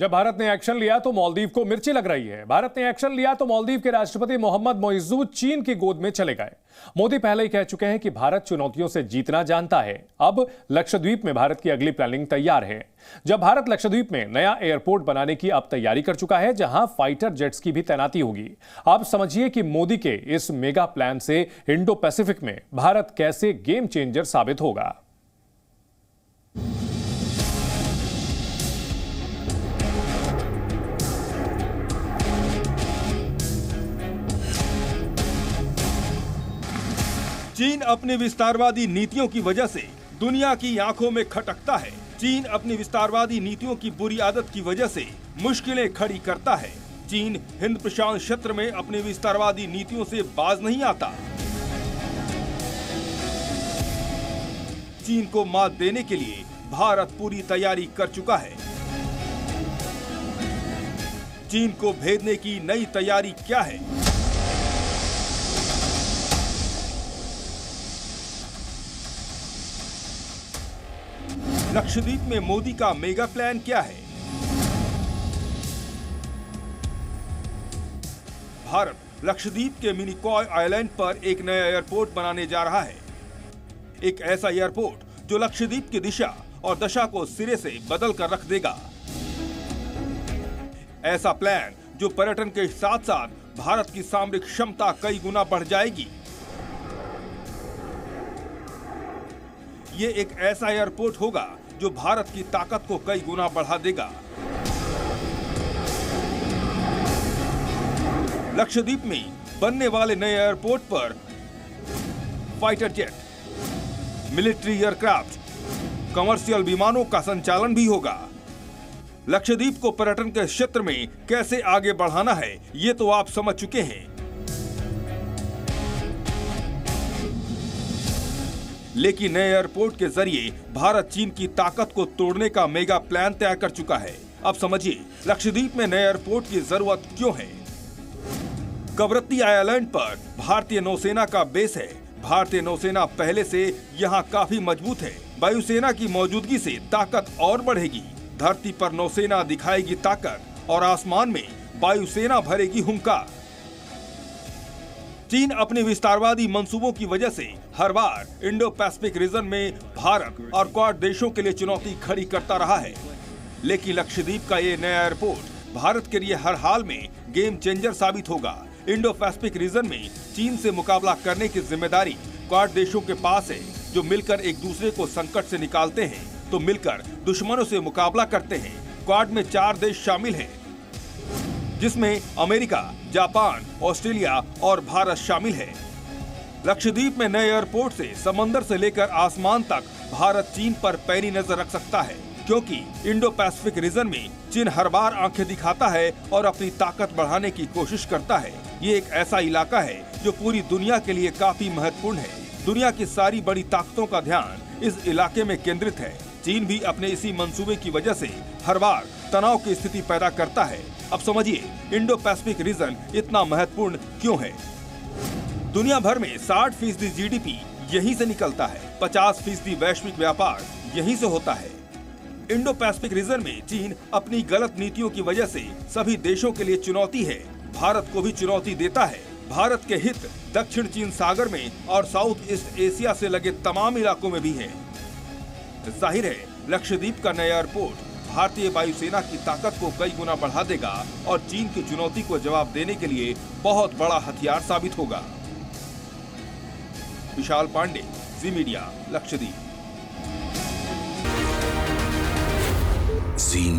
जब भारत ने एक्शन लिया तो मालदीव को मिर्ची लग रही है। भारत ने एक्शन लिया तो मालदीव के राष्ट्रपति मोहम्मद मोइज़ुद चीन की गोद में चले गए। मोदी पहले ही कह चुके हैं कि भारत चुनौतियों से जीतना जानता है। अब लक्षद्वीप में भारत की अगली प्लानिंग तैयार है। जब भारत लक्षद्वीप में नया एयरपोर्ट बनाने की अब तैयारी कर चुका है, जहां फाइटर जेट्स की भी तैनाती होगी। आप समझिए कि मोदी के इस मेगा प्लान से इंडो पैसिफिक में भारत कैसे गेम चेंजर साबित होगा। चीन अपनी विस्तारवादी नीतियों की वजह से दुनिया की आंखों में खटकता है। चीन अपनी विस्तारवादी नीतियों की बुरी आदत की वजह से मुश्किलें खड़ी करता है। चीन हिंद प्रशांत क्षेत्र में अपनी विस्तारवादी नीतियों से बाज नहीं आता। चीन को मात देने के लिए भारत पूरी तैयारी कर चुका है। चीन को भेदने की नई तैयारी क्या है? लक्षद्वीप में मोदी का मेगा प्लान क्या है? भारत लक्षद्वीप के मिनिकॉय आइलैंड पर एक नया एयरपोर्ट बनाने जा रहा है। एक ऐसा एयरपोर्ट जो लक्षद्वीप की दिशा और दशा को सिरे से बदल कर रख देगा। ऐसा प्लान जो पर्यटन के साथ साथ भारत की सामरिक क्षमता कई गुना बढ़ जाएगी। ये एक ऐसा एयरपोर्ट होगा जो भारत की ताकत को कई गुना बढ़ा देगा। लक्षद्वीप में बनने वाले नए एयरपोर्ट पर fighter jet, military aircraft, commercial विमानों का संचालन भी होगा। लक्षद्वीप को पर्यटन के क्षेत्र में कैसे आगे बढ़ाना है, ये तो आप समझ चुके हैं। लेकिन नए एयरपोर्ट के जरिए भारत चीन की ताकत को तोड़ने का मेगा प्लान तैयार कर चुका है। अब समझिए लक्षद्वीप में नए एयरपोर्ट की जरूरत क्यों है। कवरत्ती आइलैंड पर भारतीय नौसेना का बेस है। भारतीय नौसेना पहले से यहाँ काफी मजबूत है। वायुसेना की मौजूदगी से ताकत और बढ़ेगी। धरती पर नौसेना दिखाएगी ताकत और आसमान में वायुसेना भरेगी हुंकार। चीन अपने विस्तारवादी मंसूबों की वजह से हर बार इंडो पैसिफिक रीजन में भारत और क्वाड देशों के लिए चुनौती खड़ी करता रहा है। लेकिन लक्षद्वीप का ये नया एयरपोर्ट भारत के लिए हर हाल में गेम चेंजर साबित होगा। इंडो पैसिफिक रीजन में चीन से मुकाबला करने की जिम्मेदारी क्वाड देशों के पास है, जो मिलकर एक दूसरे को संकट से निकालते हैं तो मिलकर दुश्मनों से मुकाबला करते हैं। क्वाड में 4 देश शामिल हैं, जिसमें अमेरिका, जापान, ऑस्ट्रेलिया और भारत शामिल है। लक्षद्वीप में नए एयरपोर्ट से समंदर से लेकर आसमान तक भारत चीन पर पैनी नजर रख सकता है, क्योंकि इंडो पैसिफिक रीजन में चीन हर बार आंखें दिखाता है और अपनी ताकत बढ़ाने की कोशिश करता है। ये एक ऐसा इलाका है जो पूरी दुनिया के लिए काफी महत्वपूर्ण है। दुनिया की सारी बड़ी ताकतों का ध्यान इस इलाके में केंद्रित है। चीन भी अपने इसी मंसूबे की वजह से हर बार तनाव की स्थिति पैदा करता है। अब समझिए इंडो पैसिफिक रीजन इतना महत्वपूर्ण क्यों है। दुनिया भर में 60% जीडीपी यहीं से निकलता है। 50% वैश्विक व्यापार यहीं से होता है। इंडो पैसिफिक रीजन में चीन अपनी गलत नीतियों की वजह से सभी देशों के लिए चुनौती है। भारत को भी चुनौती देता है। भारत के हित दक्षिण चीन सागर में और साउथ ईस्ट एशिया से लगे तमाम इलाकों में भी है। जाहिर है लक्षद्वीप का नया एयरपोर्ट भारतीय वायुसेना की ताकत को कई गुना बढ़ा देगा और चीन की चुनौती को जवाब देने के लिए बहुत बड़ा हथियार साबित होगा। विशाल पांडे, जी मीडिया, लक्षद्वीप। जी